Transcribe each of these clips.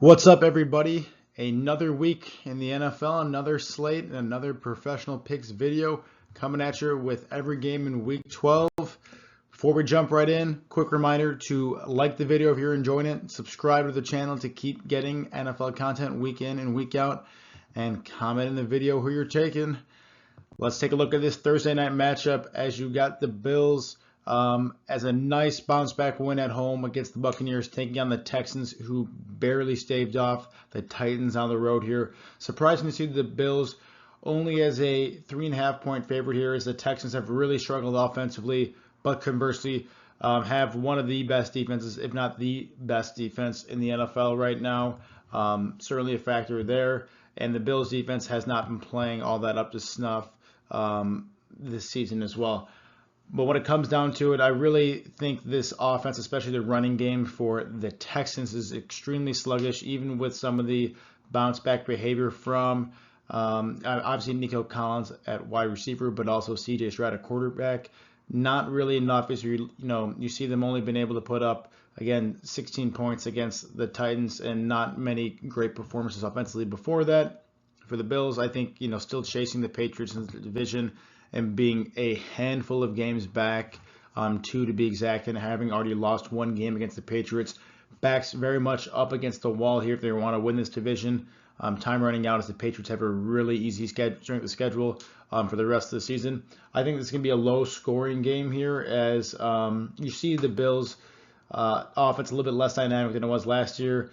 What's up, everybody? Another week in the NFL, another slate, and another professional picks video coming at you with every game in week 12. Before we jump right in, quick reminder to like the video if you're enjoying it, subscribe to the channel to keep getting NFL content week in and week out, and comment in the video who you're taking. Let's take a look at this Thursday night matchup as you got the Bills as a nice bounce back win at home against the Buccaneers, taking on the Texans, who barely staved off the Titans on the road here. Surprising to see the Bills only as a 3.5 point favorite here, as the Texans have really struggled offensively, but conversely have one of the best defenses, if not the best defense in the NFL right now. Certainly a factor there. And the Bills defense has not been playing all that up to snuff this season as well. But when it comes down to it, I really think this offense, especially the running game for the Texans, is extremely sluggish, even with some of the bounce back behavior from obviously Nico Collins at wide receiver, but also C.J. Stroud at quarterback. Not really enough. As you see them only been able to put up, again, 16 points against the Titans, and not many great performances offensively before that. For the Bills, I think, still chasing the Patriots in the division and being a handful of games back, two to be exact, and having already lost one game against the Patriots. Backs very much up against the wall here if they want to win this division. Time running out as the Patriots have a really easy strength of schedule for the rest of the season. I think this is going to be a low-scoring game here, as you see the Bills' offense a little bit less dynamic than it was last year.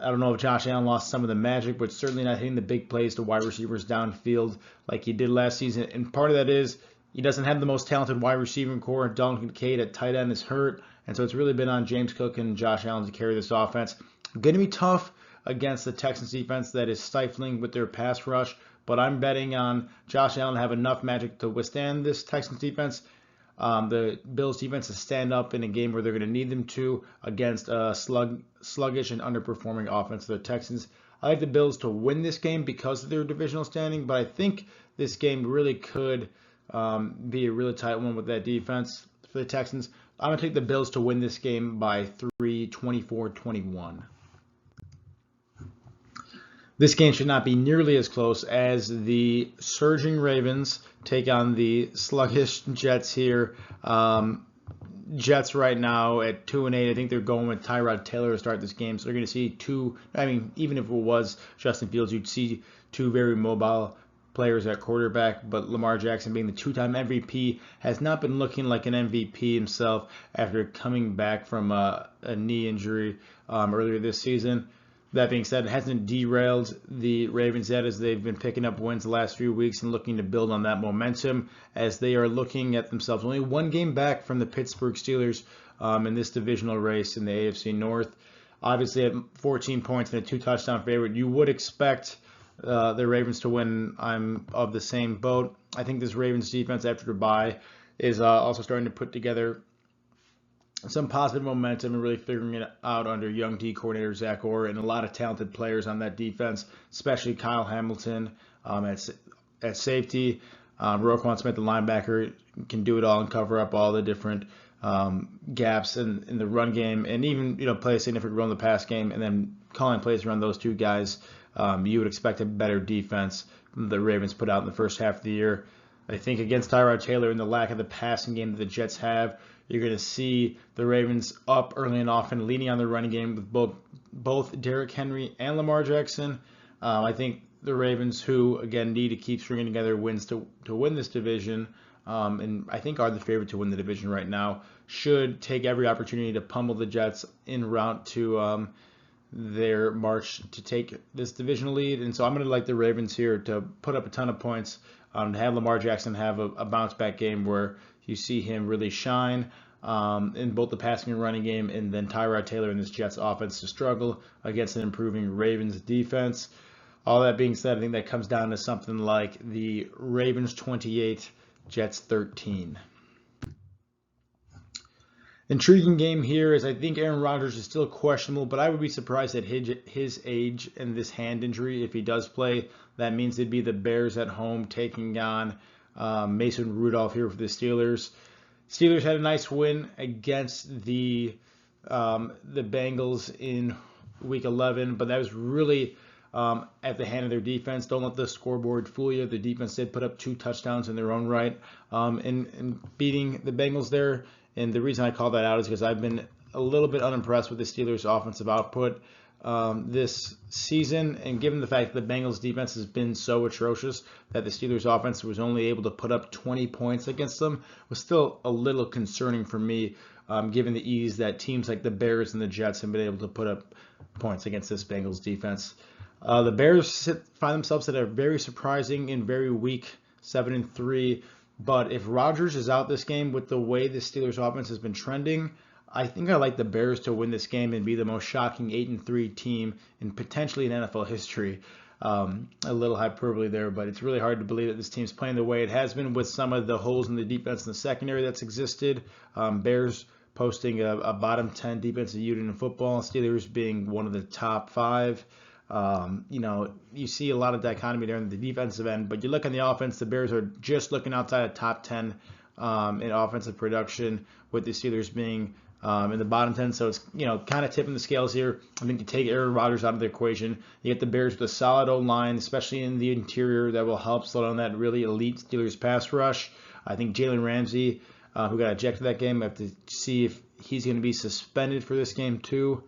I don't know if Josh Allen lost some of the magic, but certainly not hitting the big plays to wide receivers downfield like he did last season. And part of that is he doesn't have the most talented wide receiving core. Dalton Kincaid at tight end is hurt, and so it's really been on James Cook and Josh Allen to carry this offense. Going to be tough against the Texans defense that is stifling with their pass rush, but I'm betting on Josh Allen to have enough magic to withstand this Texans defense. The Bills defense to stand up in a game where they're going to need them to against a sluggish and underperforming offense of the Texans. I like the Bills to win this game because of their divisional standing, but I think this game really could be a really tight one with that defense for the Texans. I'm going to take the Bills to win this game by 24-21. This game should not be nearly as close as the surging Ravens take on the sluggish Jets here. Jets right now at 2-8. I think they're going with Tyrod Taylor to start this game. So they're going to see even if it was Justin Fields, you'd see two very mobile players at quarterback. But Lamar Jackson, being the two-time MVP, has not been looking like an MVP himself after coming back from a knee injury earlier this season. That being said, it hasn't derailed the Ravens yet, as they've been picking up wins the last few weeks and looking to build on that momentum, as they are looking at themselves only one game back from the Pittsburgh Steelers in this divisional race in the AFC North. Obviously, at 14 points and a 2-touchdown favorite, you would expect the Ravens to win. I'm of the same boat. I think this Ravens defense, after the bye, is also starting to put together some positive momentum and really figuring it out under young D coordinator Zach Orr, and a lot of talented players on that defense, especially Kyle Hamilton at safety. Roquan Smith, the linebacker, can do it all and cover up all the different gaps in the run game, and even play a significant role in the pass game. And then calling plays around those two guys, you would expect a better defense than the Ravens put out in the first half of the year. I think against Tyrod Taylor and the lack of the passing game that the Jets have, you're going to see the Ravens up early and often, leaning on the running game with both Derrick Henry and Lamar Jackson. I think the Ravens, who, again, need to keep stringing together wins to win this division, and I think are the favorite to win the division right now, should take every opportunity to pummel the Jets en route to their march to take this divisional lead. And so I'm going to like the Ravens here to put up a ton of points, to have Lamar Jackson have a bounce-back game where you see him really shine in both the passing and running game, and then Tyrod Taylor and this Jets offense to struggle against an improving Ravens defense. All that being said, I think that comes down to something like the Ravens 28, Jets 13. Intriguing game here, is I think Aaron Rodgers is still questionable, but I would be surprised at his age and this hand injury if he does play. That means it'd be the Bears at home taking on Mason Rudolph here for the Steelers. Steelers had a nice win against the Bengals in week 11, but that was really at the hand of their defense. Don't let the scoreboard fool you. The defense did put up 2 touchdowns in their own right in beating the Bengals there. And the reason I call that out is because I've been a little bit unimpressed with the Steelers' offensive output this season, and given the fact that the Bengals' defense has been so atrocious that the Steelers' offense was only able to put up 20 points against them, was still a little concerning for me, given the ease that teams like the Bears and the Jets have been able to put up points against this Bengals defense. The Bears find themselves at a very surprising and very weak 7-3. But if Rodgers is out this game with the way the Steelers offense has been trending, I think I like the Bears to win this game and be the most shocking 8-3 team in potentially in NFL history. A little hyperbole there, but it's really hard to believe that this team's playing the way it has been with some of the holes in the defense in the secondary that's existed. Bears posting a bottom 10 defensive unit in football, Steelers being one of the top 5. You see a lot of dichotomy there in the defensive end, but you look on the offense, the Bears are just looking outside of top 10 in offensive production, with the Steelers being in the bottom 10. So it's, kind of tipping the scales here. I think you take Aaron Rodgers out of the equation. You get the Bears with a solid O-line, especially in the interior, that will help slow down that really elite Steelers pass rush. I think Jalen Ramsey, who got ejected that game, I have to see if he's going to be suspended for this game too.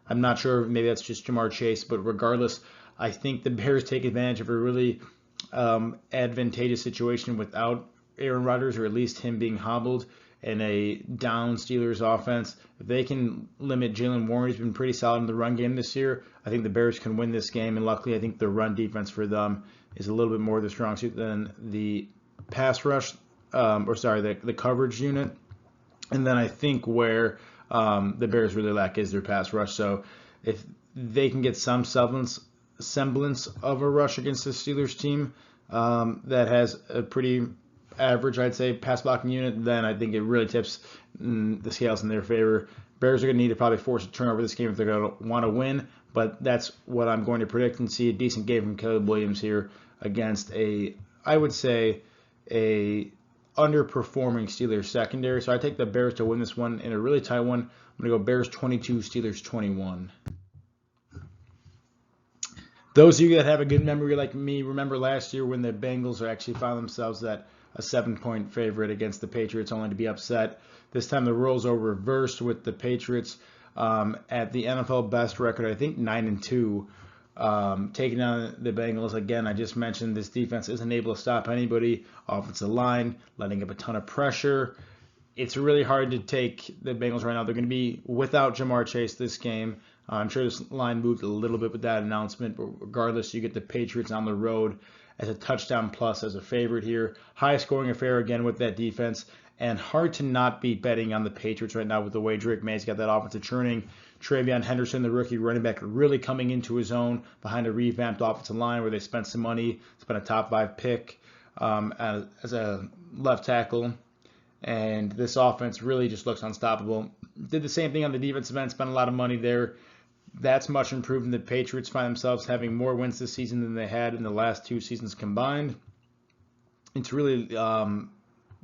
I'm not sure. Maybe that's just Jamar Chase. But regardless, I think the Bears take advantage of a really advantageous situation without Aaron Rodgers, or at least him being hobbled in a down Steelers offense. If they can limit Jalen Warren, who's been pretty solid in the run game this year, I think the Bears can win this game. And luckily, I think the run defense for them is a little bit more of the strong suit than the pass rush, the coverage unit. And then I think where the Bears really lack is their pass rush. So if they can get some semblance of a rush against the Steelers team that has a pretty average, I'd say, pass blocking unit, then I think it really tips the scales in their favor. Bears are going to need to probably force a turnover this game if they're going to want to win, but that's what I'm going to predict, and see a decent game from Caleb Williams here against I would say, a underperforming Steelers secondary. So I take the Bears to win this one in a really tight one. I'm going to go Bears 22, Steelers 21. Those of you that have a good memory like me remember last year when the Bengals actually found themselves at a 7-point favorite against the Patriots, only to be upset. This time the roles are reversed, with the Patriots at the NFL best record, I think 9-2, taking on the Bengals. Again, I just mentioned this defense isn't able to stop anybody. Offensive line letting up a ton of pressure. It's really hard to take the Bengals right now. They're going to be without Jamar Chase this game. I'm sure this line moved a little bit with that announcement, but regardless, you get the Patriots on the road as a touchdown plus as a favorite here. High scoring affair again with that defense, and hard to not be betting on the Patriots right now with the way Drake May's got that offensive churning. Travion Henderson, the rookie running back, really coming into his own behind a revamped offensive line where they spent some money, spent a top 5 pick as a left tackle. And this offense really just looks unstoppable. Did the same thing on the defensive end, spent a lot of money there. That's much improved, and the Patriots find themselves having more wins this season than they had in the last 2 seasons combined. It's really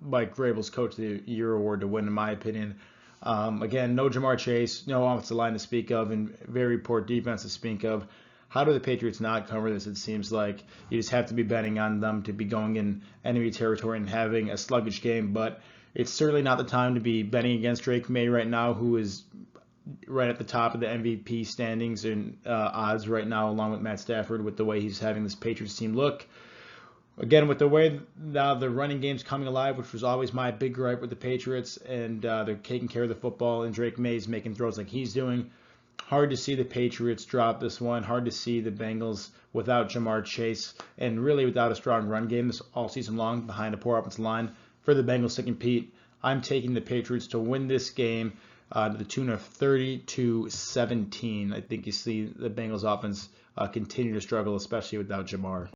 Mike Vrabel's Coach of the Year award to win, in my opinion. Again, no Jamar Chase, no offensive line to speak of, and very poor defense to speak of. How do the Patriots not cover this? It seems like you just have to be betting on them to be going in enemy territory and having a sluggish game. But it's certainly not the time to be betting against Drake May right now, who is right at the top of the MVP standings and odds right now, along with Matt Stafford, with the way he's having this Patriots team look. Again, with the way now the running game's coming alive, which was always my big gripe with the Patriots, and they're taking care of the football, and Drake May's making throws like he's doing. Hard to see the Patriots drop this one. Hard to see the Bengals without Jamar Chase, and really without a strong run game this all season long behind a poor offensive line for the Bengals to compete. I'm taking the Patriots to win this game to the tune of 30-17. I think you see the Bengals offense continue to struggle, especially without Jamar.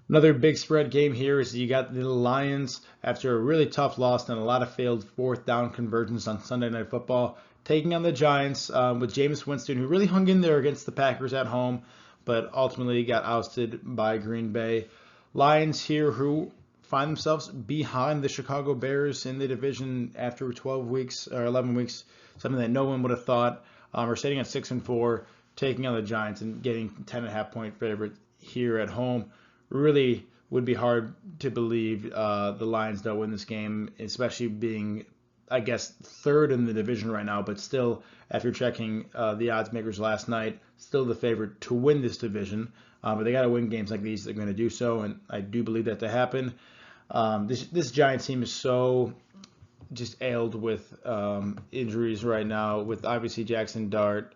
Another big spread game here is you got the Lions, after a really tough loss and a lot of failed 4th down conversions on Sunday Night Football, taking on the Giants with Jameis Winston, who really hung in there against the Packers at home, but ultimately got ousted by Green Bay. Lions here, who find themselves behind the Chicago Bears in the division after 12 weeks or 11 weeks, something that no one would have thought. are sitting at 6-4, taking on the Giants and getting 10.5-point favorite here at home. Really would be hard to believe the Lions don't win this game, especially being, I guess, third in the division right now, but still, after checking the odds makers last night, still the favorite to win this division. But they got to win games like these. They're going to do so, and I do believe that to happen. This Giants team is so just ailed with injuries right now, with obviously Jackson Dart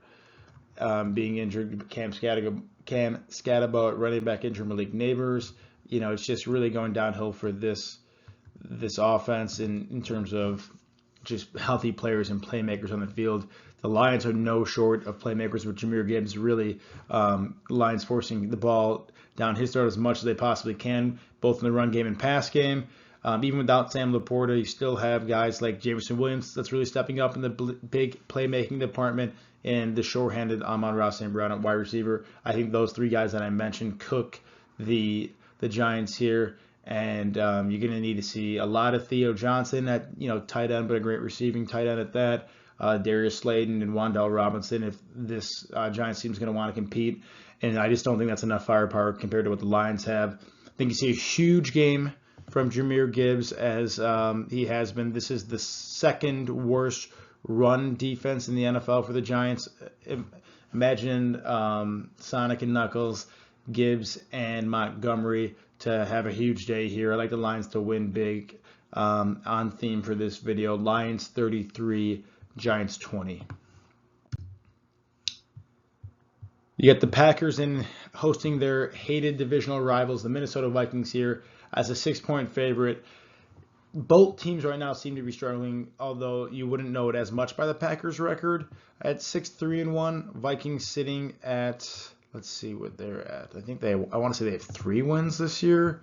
being injured, Cam Scatterbo at running back injured, Malik Neighbors. It's just really going downhill for this offense in terms of just healthy players and playmakers on the field. The Lions are no short of playmakers with Jahmyr Gibbs. Really, Lions forcing the ball down his throat as much as they possibly can, both in the run game and pass game. Even without Sam Laporta, you still have guys like Jameson Williams that's really stepping up in the big playmaking department, and the short-handed Amon-Ra St. Brown at wide receiver. I think those three guys that I mentioned cook the Giants here. And you're going to need to see a lot of Theo Johnson at tight end, but a great receiving tight end at that. Darius Slayton and Wan'Dale Robinson if this Giants team is going to want to compete. And I just don't think that's enough firepower compared to what the Lions have. I think you see a huge game from Jahmyr Gibbs as he has been. This is the second worst run defense in the NFL for the Giants. Imagine Sonic and Knuckles, Gibbs, and Montgomery to have a huge day here. I like the Lions to win big. On theme for this video, Lions 33, Giants 20. You got the Packers in hosting their hated divisional rivals, the Minnesota Vikings, here as a 6-point favorite. Both teams right now seem to be struggling, although you wouldn't know it as much by the Packers record at 6-3-1. Vikings sitting at, let's see what they're at. I want to say they have 3 wins this year.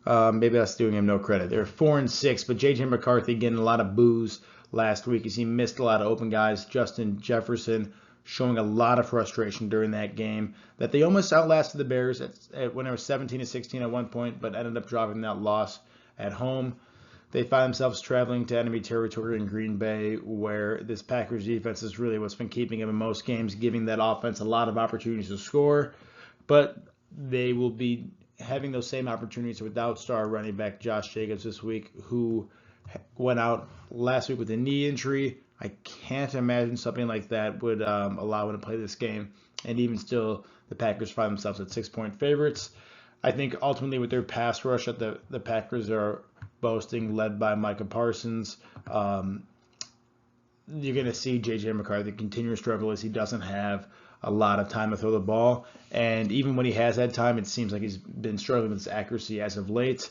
Maybe that's doing him no credit. They're 4-6, but J.J. McCarthy getting a lot of boos last week as he missed a lot of open guys. Justin Jefferson showing a lot of frustration during that game, that they almost outlasted the Bears when it was 17-16 at one point, but ended up dropping that loss at home. They find themselves traveling to enemy territory in Green Bay, where this Packers defense is really what's been keeping them in most games, giving that offense a lot of opportunities to score. But they will be having those same opportunities without star running back Josh Jacobs this week, who went out last week with a knee injury. I can't imagine something like that would allow him to play this game. And even still, the Packers find themselves at 6-point favorites. I think ultimately with their pass rush that the Packers are boasting, led by Micah Parsons, you're going to see J.J. McCarthy continue to struggle as he doesn't have a lot of time to throw the ball. And even when he has had time, it seems like he's been struggling with his accuracy as of late.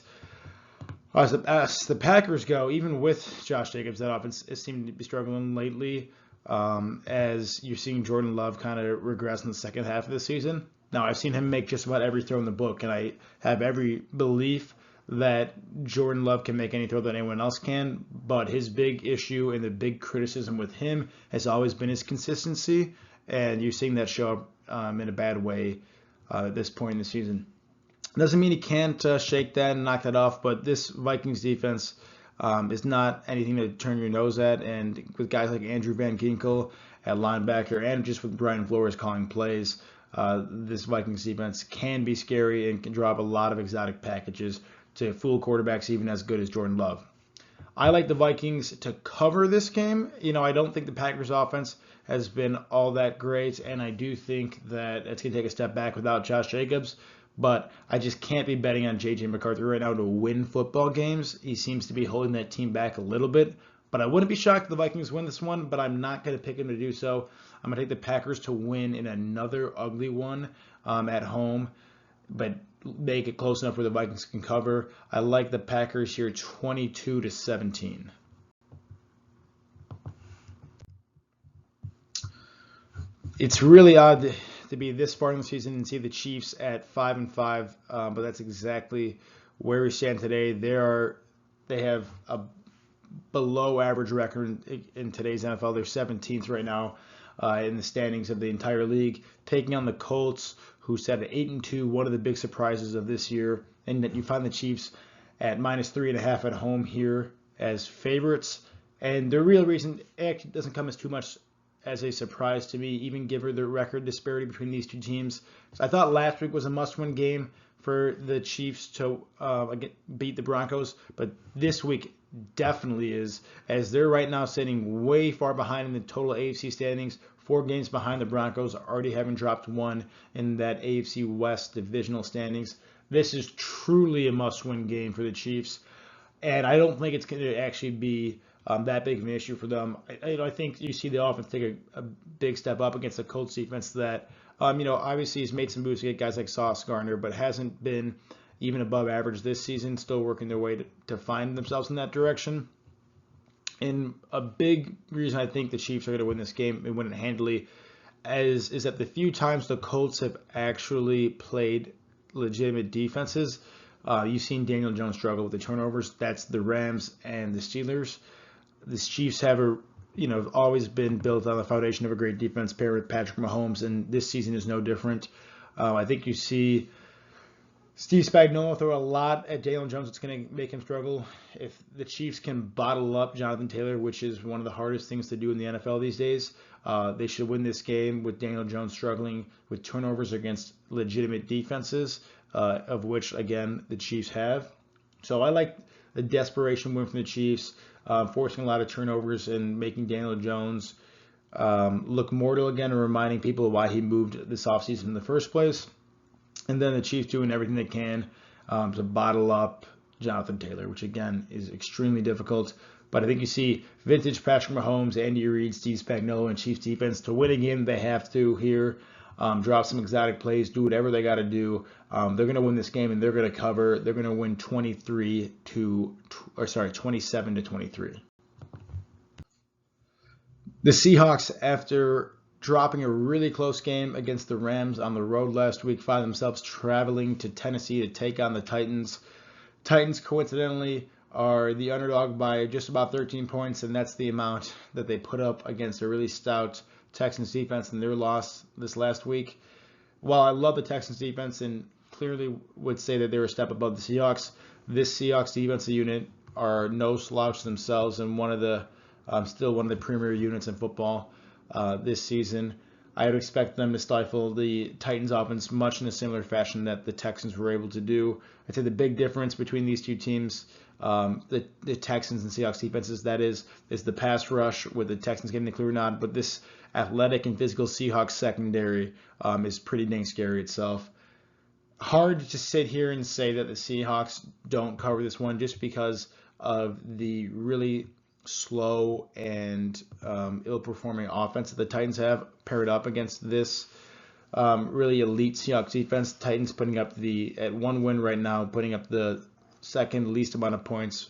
As the Packers go, even with Josh Jacobs, that offense has seemed to be struggling lately, as you're seeing Jordan Love kind of regress in the second half of the season. Now, I've seen him make just about every throw in the book, and I have every belief that Jordan Love can make any throw that anyone else can, but his big issue and the big criticism with him has always been his consistency, and you're seeing that show up in a bad way at this point in the season. Doesn't mean he can't shake that and knock that off, but this Vikings defense is not anything to turn your nose at, and with guys like Andrew Van Ginkel at linebacker and just with Brian Flores calling plays, this Vikings defense can be scary and can drop a lot of exotic packages to fool quarterbacks even as good as Jordan Love. I like the Vikings to cover this game. I don't think the Packers offense has been all that great, and I do think that it's going to take a step back without Josh Jacobs. But I just can't be betting on J.J. McCarthy right now to win football games. He seems to be holding that team back a little bit. But I wouldn't be shocked if the Vikings win this one, but I'm not going to pick him to do so. I'm going to take the Packers to win in another ugly one at home, but make it close enough where the Vikings can cover. I like the Packers here 22-17. It's really odd to be this far in the season and see the Chiefs at 5-5, but that's exactly where we stand today. They have a below average record in today's NFL. They're 17th right now in the standings of the entire league, taking on the Colts, who set at 8-2, one of the big surprises of this year. And that you find the Chiefs at -3.5 at home here as favorites. And the real reason it actually doesn't come as too much as a surprise to me, even given the record disparity between these two teams. So I thought last week was a must-win game for the Chiefs to beat the Broncos, but this week definitely is, as they're right now sitting way far behind in the total AFC standings, 4 games behind the Broncos, already having dropped 1 in that AFC West divisional standings. This is truly a must-win game for the Chiefs, and I don't think it's going to actually be that big of an issue for them. I think you see the offense take a big step up against the Colts defense that, obviously has made some moves to get guys like Sauce Gardner, but hasn't been even above average this season, still working their way to find themselves in that direction. And a big reason I think the Chiefs are going to win this game and win it handily is that the few times the Colts have actually played legitimate defenses, you've seen Daniel Jones struggle with the turnovers. That's the Rams and the Steelers. The Chiefs have always been built on the foundation of a great defense paired with Patrick Mahomes, and this season is no different. I think you see Steve Spagnuolo throw a lot at Daniel Jones. It's going to make him struggle. If the Chiefs can bottle up Jonathan Taylor, which is one of the hardest things to do in the NFL these days, they should win this game with Daniel Jones struggling with turnovers against legitimate defenses, of which, again, the Chiefs have. So I like the desperation win from the Chiefs, forcing a lot of turnovers and making Daniel Jones look mortal again and reminding people why he moved this offseason in the first place. And then the Chiefs doing everything they can to bottle up Jonathan Taylor, which, again, is extremely difficult. But I think you see vintage Patrick Mahomes, Andy Reid, Steve Spagnuolo, and Chiefs defense to win a game they have to here. Drop some exotic plays, do whatever they got to do. They're going to win this game, and they're going to cover. They're going to win 27 to 23. The Seahawks, after dropping a really close game against the Rams on the road last week, find themselves traveling to Tennessee to take on the Titans. Titans, coincidentally, are the underdog by just about 13 points, and that's the amount that they put up against a really stout Texans defense in their loss this last week. While I love the Texans defense and clearly would say that they're a step above the Seahawks, this Seahawks defensive unit are no slouch themselves and still one of the premier units in football this season. I would expect them to stifle the Titans offense much in a similar fashion that the Texans were able to do. I'd say the big difference between these two teams, the Texans and Seahawks defenses, that is the pass rush, with the Texans getting the clear nod, but this athletic and physical Seahawks secondary is pretty dang scary itself. Hard to sit here and say that the Seahawks don't cover this one just because of the really slow and ill-performing offense that the Titans have paired up against this really elite Seahawks defense. Titans putting up at one win right now, putting up the second least amount of points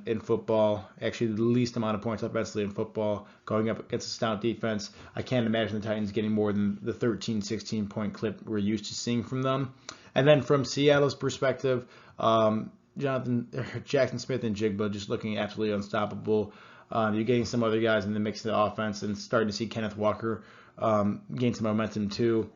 in football, actually the least amount of points offensively in football, going up against a stout defense. I can't imagine the Titans getting more than the 13, 16-point clip we're used to seeing from them. And then from Seattle's perspective, Jackson Smith and Jigba just looking absolutely unstoppable. You're getting some other guys in the mix of the offense and starting to see Kenneth Walker gain some momentum too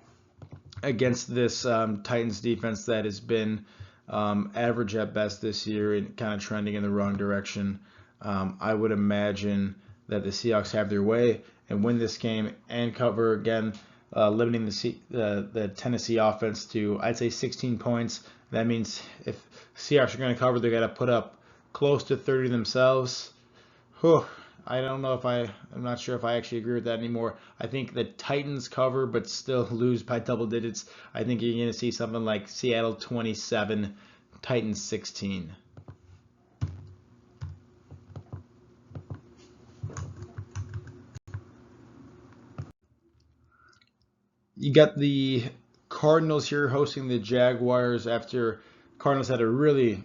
against this Titans defense that has been average at best this year and kind of trending in the wrong direction. I would imagine that the Seahawks have their way and win this game and cover again, limiting the Tennessee offense to, I'd say, 16 points. That means if Seahawks are going to cover, they're going to put up close to 30 themselves. I don't know I'm not sure if I actually agree with that anymore. I think the Titans cover but still lose by double digits. I think you're going to see something like Seattle 27, Titans 16. You got the Cardinals here hosting the Jaguars after Cardinals had a really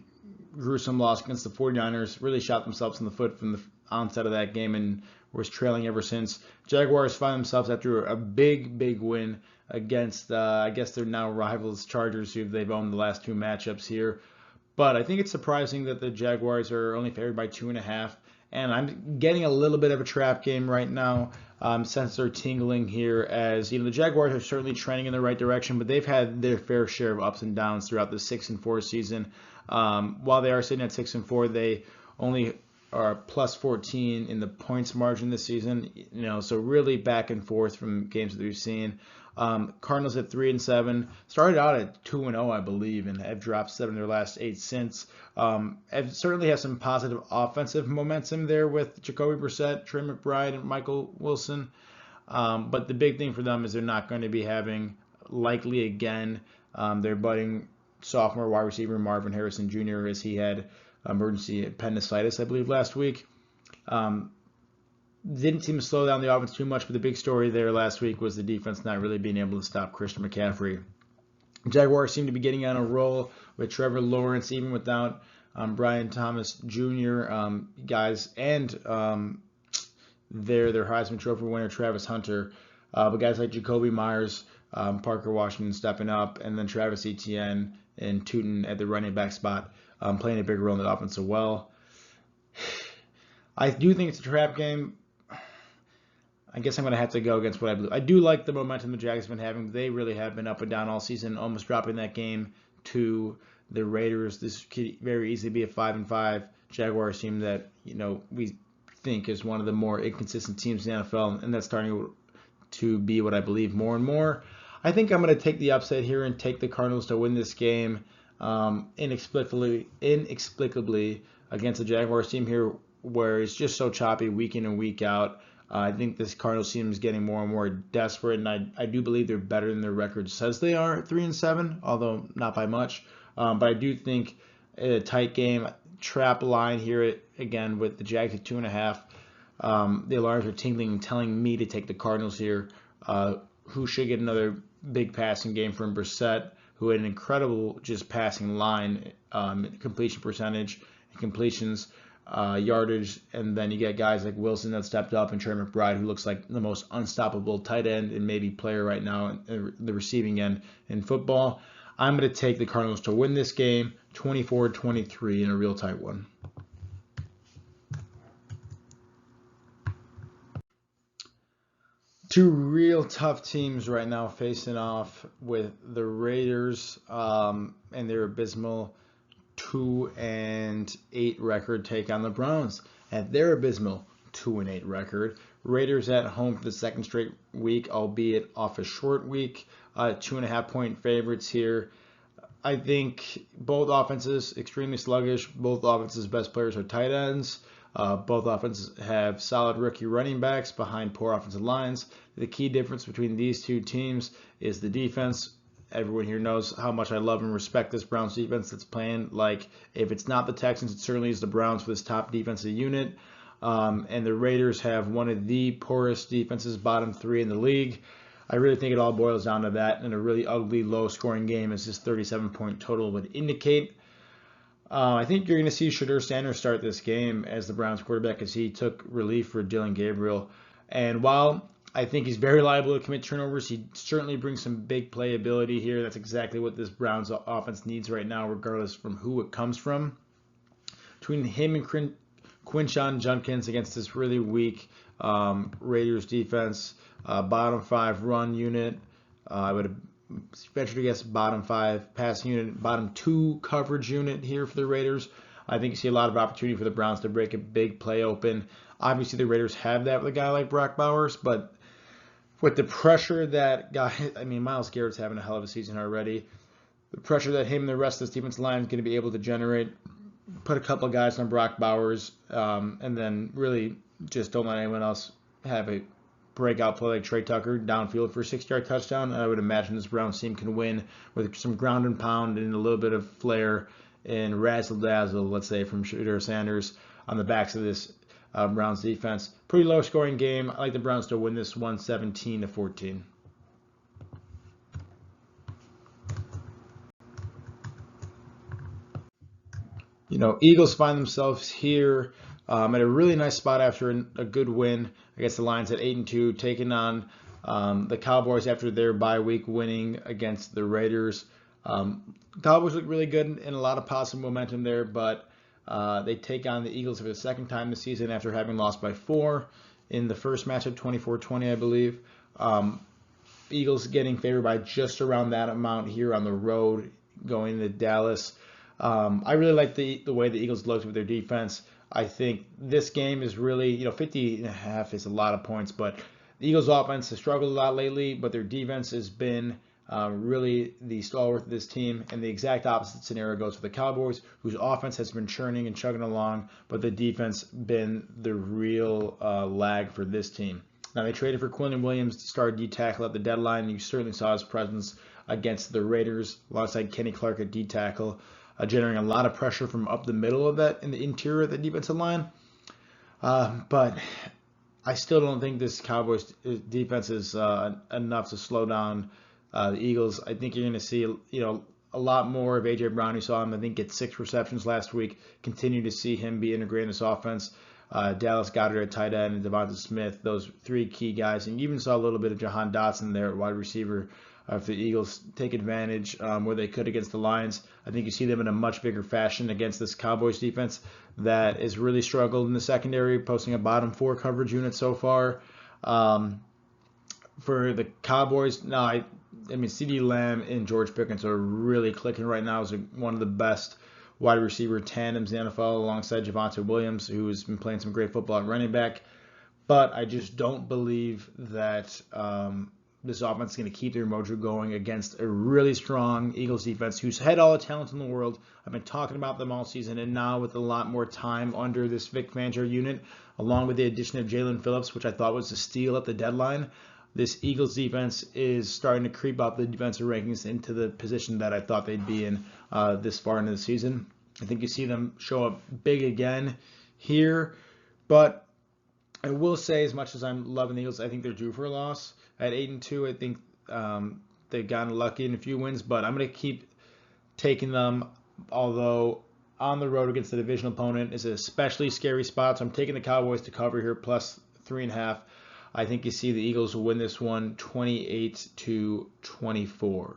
gruesome loss against the 49ers, really shot themselves in the foot from the onset of that game and was trailing ever since. Jaguars find themselves after a big win against, I guess they're now rivals Chargers, who they've owned the last 2 matchups here. But I think it's surprising that the Jaguars are only favored by 2.5. And I'm getting a little bit of a trap game right now since they're tingling here, as the Jaguars are certainly trending in the right direction, but they've had their fair share of ups and downs throughout the 6-4 season. While they are sitting at 6-4, they only are plus 14 in the points margin this season. So really back and forth from games that we've seen. Cardinals at 3-7, started out at 2-0, I believe, and have dropped 7 of their last 8 since. Have certainly have some positive offensive momentum there with Jacoby Brissett, Trey McBride, and Michael Wilson. But the big thing for them is they're not going to be having, likely again, their budding sophomore wide receiver Marvin Harrison Jr. as he had emergency appendicitis, I believe, last week. Didn't seem to slow down the offense too much, but the big story there last week was the defense not really being able to stop Christian McCaffrey. Jaguars seem to be getting on a roll with Trevor Lawrence, even without Brian Thomas Jr. Guys, and their Heisman Trophy winner Travis Hunter. But guys like Jacoby Myers, Parker Washington stepping up, and then Travis Etienne and Tootin at the running back spot playing a big role in the offense as well. I do think it's a trap game. I guess I'm going to have to go against what I believe. I do like the momentum the Jags have been having. They really have been up and down all season, almost dropping that game to the Raiders. This could very easily be a 5-5 Jaguars team that we think is one of the more inconsistent teams in the NFL, and that's starting to be what I believe more and more. I think I'm going to take the upset here and take the Cardinals to win this game inexplicably against the Jaguars team here, where it's just so choppy week in and week out. I think this Cardinals team is getting more and more desperate, and I do believe they're better than their record says they are at 3-7, although not by much. But I do think a tight game, trap line here again with the Jags at 2.5. The alarms are tingling and telling me to take the Cardinals here, who should get another big passing game from Brissett, who had an incredible just passing line, completion percentage, and completions. Yardage, and then you get guys like Wilson that stepped up and Trey McBride, who looks like the most unstoppable tight end and maybe player right now in the receiving end in football. I'm going to take the Cardinals to win this game 24-23 in a real tight one. Two real tough teams right now facing off with the Raiders and their abysmal 2-8 record take on the Browns at their abysmal 2-8 record. Raiders at home for the second straight week, albeit off a short week. 2.5-point favorites here. I think both offenses extremely sluggish. Both offenses' best players are tight ends. Both offenses have solid rookie running backs behind poor offensive lines. The key difference between these two teams is the defense. Everyone here knows how much I love and respect this Browns defense that's playing. Like, if it's not the Texans, it certainly is the Browns for this top defensive unit. And the Raiders have one of the poorest defenses, bottom 3 in the league. I really think it all boils down to that, and a really ugly, low-scoring game as this 37-point total would indicate. I think you're going to see Shedeur Sanders start this game as the Browns quarterback, as he took relief for Dylan Gabriel. And while I think he's very liable to commit turnovers, he certainly brings some big playability here. That's exactly what this Browns offense needs right now, regardless from who it comes from. Between him and Quinshon Judkins against this really weak Raiders defense, bottom 5 run unit, I would venture to guess bottom 5 passing unit, bottom 2 coverage unit here for the Raiders. I think you see a lot of opportunity for the Browns to break a big play open. Obviously, the Raiders have that with a guy like Brock Bowers, but with the pressure that Myles Garrett's having a hell of a season already. The pressure that him and the rest of this defensive line is going to be able to generate, put a couple of guys on Brock Bowers, and then really just don't let anyone else have a breakout play like Trey Tucker downfield for a 6-yard touchdown. I would imagine this Browns team can win with some ground and pound and a little bit of flair and razzle-dazzle, let's say, from Shedeur Sanders on the backs of this Browns defense. Pretty low-scoring game. I like the Browns to win this one 17-14. Eagles find themselves here at a really nice spot after a good win against the Lions at 8-2, taking on the Cowboys after their bye week, winning against the Raiders. Cowboys look really good and a lot of positive momentum there, but they take on the Eagles for the second time this season after having lost by 4 in the first matchup, 24-20, I believe. Eagles getting favored by just around that amount here on the road going to Dallas. I really like the way the Eagles looked with their defense. I think this game is really, 50.5 is a lot of points, but the Eagles' offense has struggled a lot lately, but their defense has been really the stalwart of this team. And the exact opposite scenario goes for the Cowboys, whose offense has been churning and chugging along, but the defense been the real lag for this team. Now, they traded for Quinlan Williams to start D-tackle at the deadline. You certainly saw his presence against the Raiders alongside Kenny Clark at D-tackle, generating a lot of pressure from up the middle of that in the interior of the defensive line. But I still don't think this Cowboys defense is enough to slow down the Eagles. I think you're going to see, a lot more of A.J. Brown. You saw him, I think, get 6 receptions last week. Continue to see him be integrated in this offense. Dallas Goedert at tight end and Devonta Smith, those 3 key guys. And you even saw a little bit of Jahan Dotson there at wide receiver. If the Eagles take advantage where they could against the Lions, I think you see them in a much bigger fashion against this Cowboys defense that has really struggled in the secondary, posting a bottom 4 coverage unit so far. For the Cowboys, no, I mean, CeeDee Lamb and George Pickens are really clicking right now as one of the best wide receiver tandems in the NFL alongside Javonte Williams, who has been playing some great football at running back. But I just don't believe that this offense is going to keep their mojo going against a really strong Eagles defense who's had all the talent in the world. I've been talking about them all season, and now with a lot more time under this Vic Fangio unit, along with the addition of Jalen Phillips, which I thought was a steal at the deadline, this Eagles defense is starting to creep up the defensive rankings into the position that I thought they'd be in this far into the season. I think you see them show up big again here, but I will say, as much as I'm loving the Eagles, I think they're due for a loss. At 8-2, I think they've gotten lucky in a few wins, but I'm going to keep taking them, although on the road against the divisional opponent is an especially scary spot. So I'm taking the Cowboys to cover here, plus 3.5. I think you see the Eagles will win this one 28-24.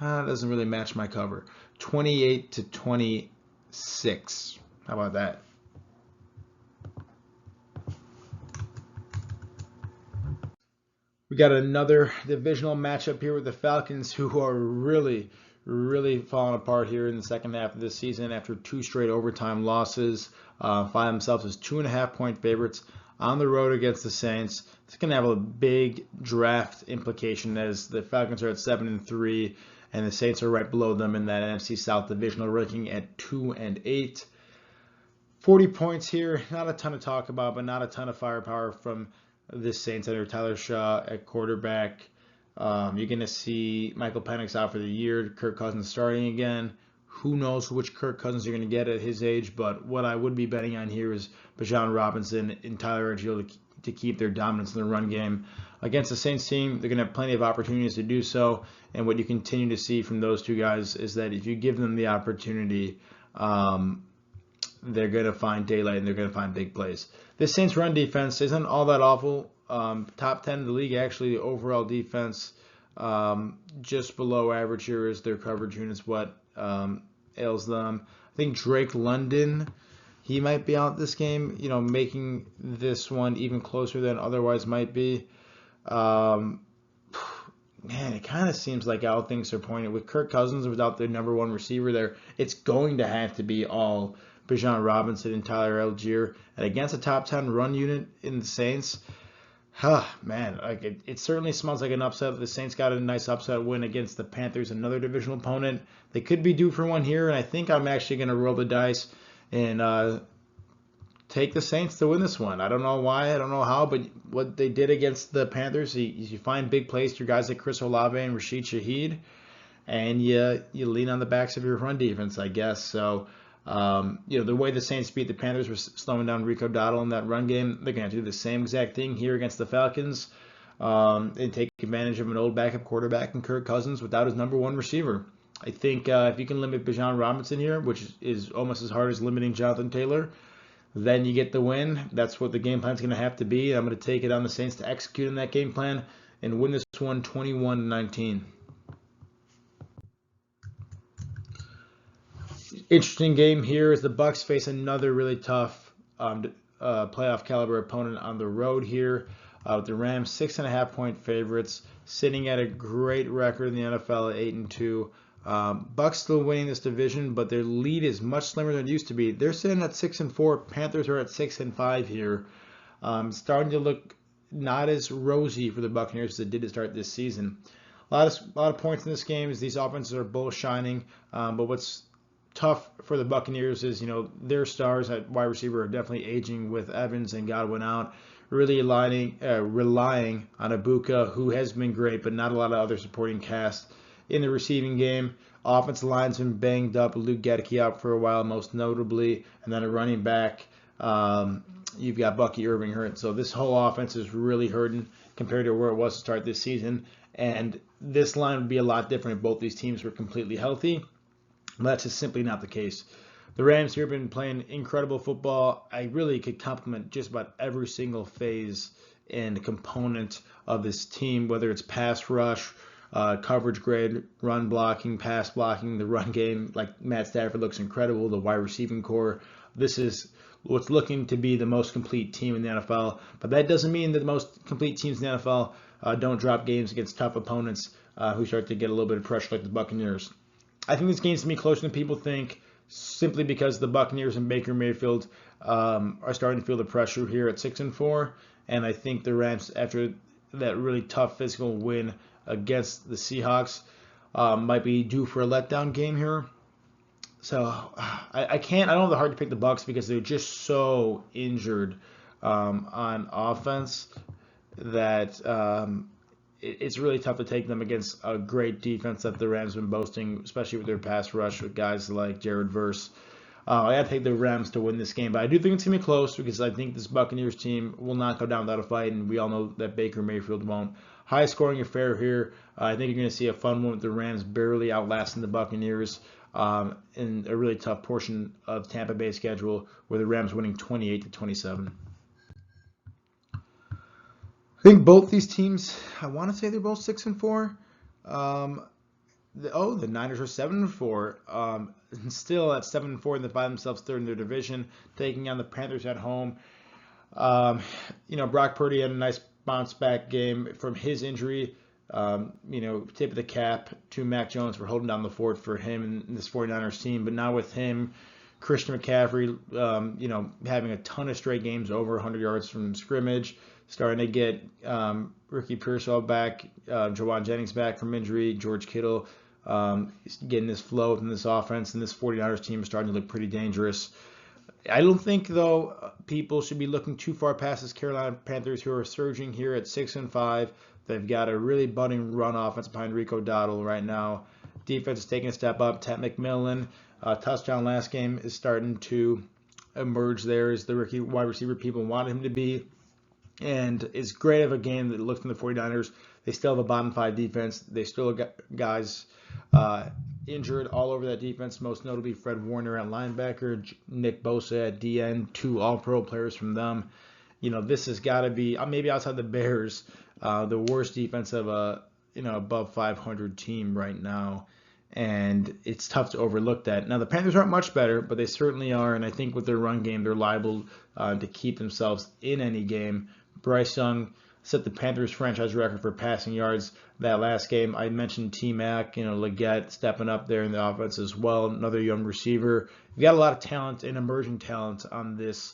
That doesn't really match my cover. 28-26. How about that? We got another divisional matchup here with the Falcons, who are really, really falling apart here in the second half of this season after 2 straight overtime losses. Find themselves as 2.5-point favorites on the road against the Saints. It's going to have a big draft implication as the Falcons are at 7-3, and the Saints are right below them in that NFC South divisional ranking at 2-8. 40 points here. Not a ton to talk about, but not a ton of firepower from this Saints under Tyler Shaw at quarterback. You're going to see Michael Penix out for the year. Kirk Cousins starting again. Who knows which Kirk Cousins you're going to get at his age, but what I would be betting on here is Bijan Robinson and Tyler Edgehill to keep their dominance in the run game. Against the Saints team, they're going to have plenty of opportunities to do so, and what you continue to see from those 2 guys is that if you give them the opportunity, they're going to find daylight and they're going to find big plays. This Saints run defense isn't all that awful. Top 10 in the league, actually. The overall defense just below average here is their coverage units, what ails them. I think Drake London, he might be out this game, making this one even closer than otherwise might be. Man, it kind of seems like how things are pointed. With Kirk Cousins without their number 1 receiver there, it's going to have to be all Bijan Robinson and Tyler Algier. And against a top 10 run unit in the Saints, man, like it certainly smells like an upset. The Saints got a nice upset win against the Panthers, another divisional opponent. They could be due for one here, and I think I'm actually going to roll the dice and take the Saints to win this one. I don't know why, I don't know how, but what they did against the Panthers, you find big plays to your guys like Chris Olave and Rashid Shaheed, and you lean on the backs of your run defense, I guess. So, the way the Saints beat the Panthers was slowing down Rico Dowdle in that run game. They're going to do the same exact thing here against the Falcons and take advantage of an old backup quarterback in Kirk Cousins without his number 1 receiver. I think if you can limit Bijan Robinson here, which is almost as hard as limiting Jonathan Taylor, then you get the win. That's what the game plan is going to have to be. I'm going to take it on the Saints to execute on that game plan and win this one 21-19. Interesting game here as the Bucs face another really tough playoff caliber opponent on the road here. The Rams 6.5-point favorites, sitting at a great record in the NFL at 8-2. Bucks still winning this division, but their lead is much slimmer than it used to be. They're sitting at 6-4. Panthers are at 6-5 here. Starting to look not as rosy for the Buccaneers as it did to start this season. A lot of points in this game as these offenses are both shining. But what's tough for the Buccaneers is, their stars at wide receiver are definitely aging with Evans and Godwin out. Really relying on Ibuka, who has been great, but not a lot of other supporting cast in the receiving game. Offensive line's been banged up. Luke Gedeke out for a while, most notably, and then a running back. You've got Bucky Irving hurt, so this whole offense is really hurting compared to where it was to start this season. And this line would be a lot different if both these teams were completely healthy. But that's just simply not the case. The Rams here have been playing incredible football. I really could compliment just about every single phase and component of this team, whether it's pass rush, coverage grade, run blocking, pass blocking, the run game. Like Matt Stafford looks incredible. The wide receiving core. This is what's looking to be the most complete team in the NFL. But that doesn't mean that the most complete teams in the NFL don't drop games against tough opponents who start to get a little bit of pressure like the Buccaneers. I think this game's going to be closer than people think, simply because the Buccaneers and Baker Mayfield are starting to feel the pressure here at 6-4. And I think the Rams, after that really tough physical win against the Seahawks, might be due for a letdown game here. So I don't have the heart to pick the Bucs because they're just so injured on offense that it's really tough to take them against a great defense that the Rams have been boasting, especially with their pass rush with guys like Jared Verse. I got to take the Rams to win this game, but I do think it's going to be close because I think this Buccaneers team will not go down without a fight, and we all know that Baker Mayfield won't. High scoring affair here. I think you're going to see a fun one with the Rams barely outlasting the Buccaneers in a really tough portion of Tampa Bay's schedule, where the Rams winning 28-27. I think both these teams, I want to say they're both 6-4. The Niners are 7-4. And still at 7-4, they find themselves third in their division, taking on the Panthers at home. Brock Purdy had a nice bounce back game from his injury. Tip of the cap to Mac Jones for holding down the fort for him and this 49ers team. But now with him, Christian McCaffrey, having a ton of straight games over 100 yards from scrimmage, starting to get Ricky Pearsall back, Jawan Jennings back from injury, George Kittle getting this flow in this offense, and this 49ers team is starting to look pretty dangerous. I don't think, though, people should be looking too far past this Carolina Panthers, who are surging here at 6-5. They've got a really budding run offense behind Rico Dowdle right now. Defense is taking a step up. Ted McMillan, touchdown last game, is starting to emerge there as the rookie wide receiver people wanted him to be. And it's great of a game that looks from the 49ers. They still have a bottom five defense. They still got guys injured all over that defense, most notably Fred Warner at linebacker, Nick Bosa at DN, two all-pro players from them. This has got to be, maybe outside the Bears, the worst defense of a above 500 team right now. And it's tough to overlook that. Now, the Panthers aren't much better, but they certainly are. And I think with their run game, they're liable to keep themselves in any game. Bryce Young set the Panthers franchise record for passing yards that last game. I mentioned T-Mac, Leggett stepping up there in the offense as well, another young receiver. You got a lot of talent and emerging talent on this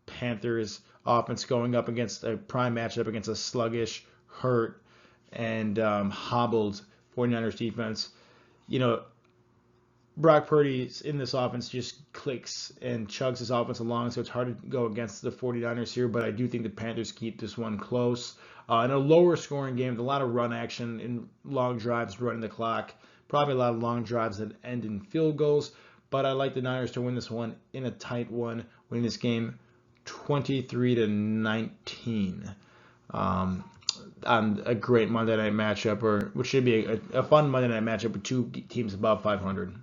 Panthers offense going up against a prime matchup against a sluggish, hurt, and hobbled 49ers defense. Brock Purdy in this offense just clicks and chugs his offense along, so it's hard to go against the 49ers here, but I do think the Panthers keep this one close. In a lower scoring game with a lot of run action and long drives running the clock, probably a lot of long drives that end in field goals, but I like the Niners to win this one in a tight one, winning this game 23-19. On a great Monday night matchup, which should be a fun Monday night matchup with two teams above 500.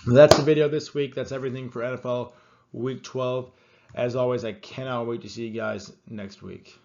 That's the video this week. That's everything for NFL Week 12. As always, I cannot wait to see you guys next week.